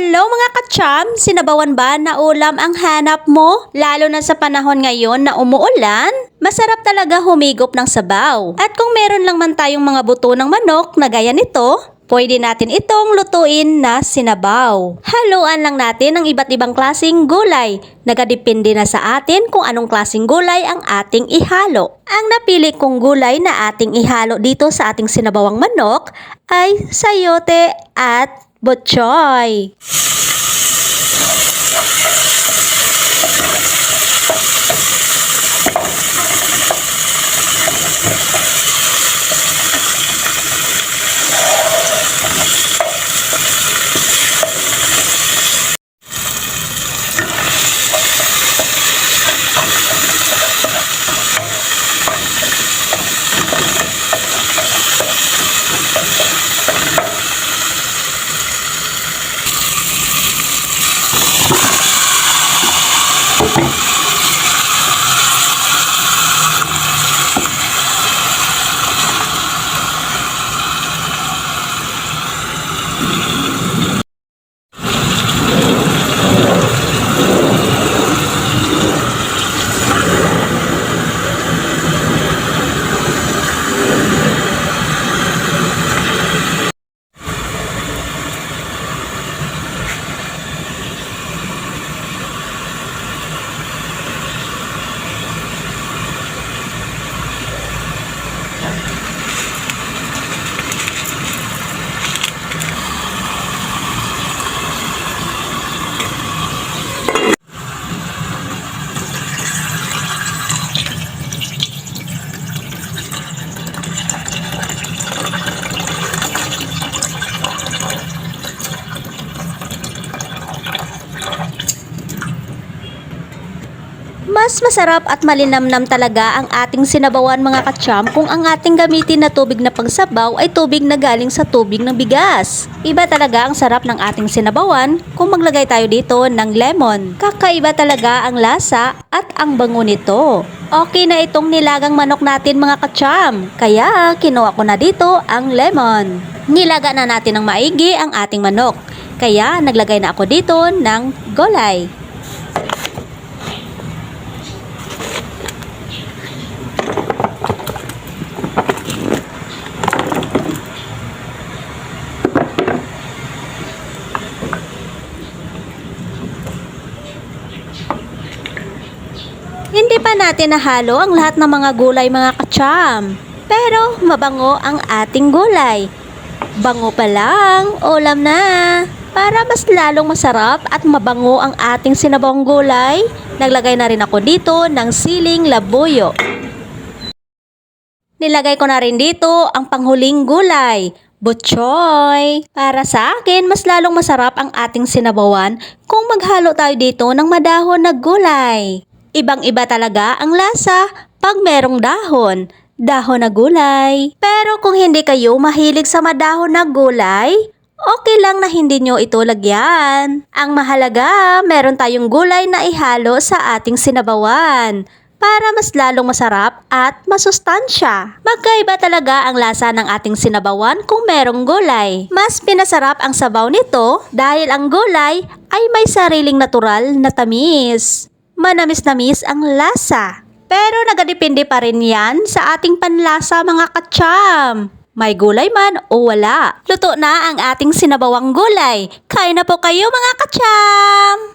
Hello mga kacham! Sinabawan ba na ulam ang hanap mo? Lalo na sa panahon ngayon na umuulan? Masarap talaga humigop ng sabaw. At kung meron lang man tayong mga buto ng manok na gaya nito, pwede natin itong lutuin na sinabaw. Haluan lang natin ang iba't ibang klaseng gulay. Nagadepende na sa atin kung anong klaseng gulay ang ating ihalo. Ang napili kong gulay na ating ihalo dito sa ating sinabawang manok ay sayote at butchoy. Mas masarap at malinamnam talaga ang ating sinabawan mga kacham kung ang ating gamitin na tubig na pangsabaw ay tubig na galing sa tubig ng bigas. Iba talaga ang sarap ng ating sinabawan kung maglagay tayo dito ng lemon. Kakaiba talaga ang lasa at ang bango nito. Okay na itong nilagang manok natin mga kacham, kaya kinuha ko na dito ang lemon. Nilaga na natin ng maigi ang ating manok, kaya naglagay na ako dito ng gulay. Hindi pa natin nahalo ang lahat ng mga gulay mga kacham. Pero mabango ang ating gulay. Bango pa lang, ulam na. Para mas lalong masarap at mabango ang ating sinabawang gulay, naglagay na rin ako dito ng siling labuyo. Nilagay ko na rin dito ang panghuling gulay, butchoy. Para sa akin, mas lalong masarap ang ating sinabawan kung maghalo tayo dito ng madahon na gulay. Ibang-iba talaga ang lasa pag merong dahon na gulay. Pero kung hindi kayo mahilig sa madahon na gulay, okay lang na hindi nyo ito lagyan. Ang mahalaga, meron tayong gulay na ihalo sa ating sinabawan para mas lalong masarap at masustansya. Magkaiba talaga ang lasa ng ating sinabawan kung merong gulay. Mas pinasarap ang sabaw nito dahil ang gulay ay may sariling natural na tamis. Manamis-namis ang lasa. Pero nagadepende pa rin yan sa ating panlasa mga kacham. May gulay man o wala. Luto na ang ating sinabawang gulay. Kain na po kayo mga kacham!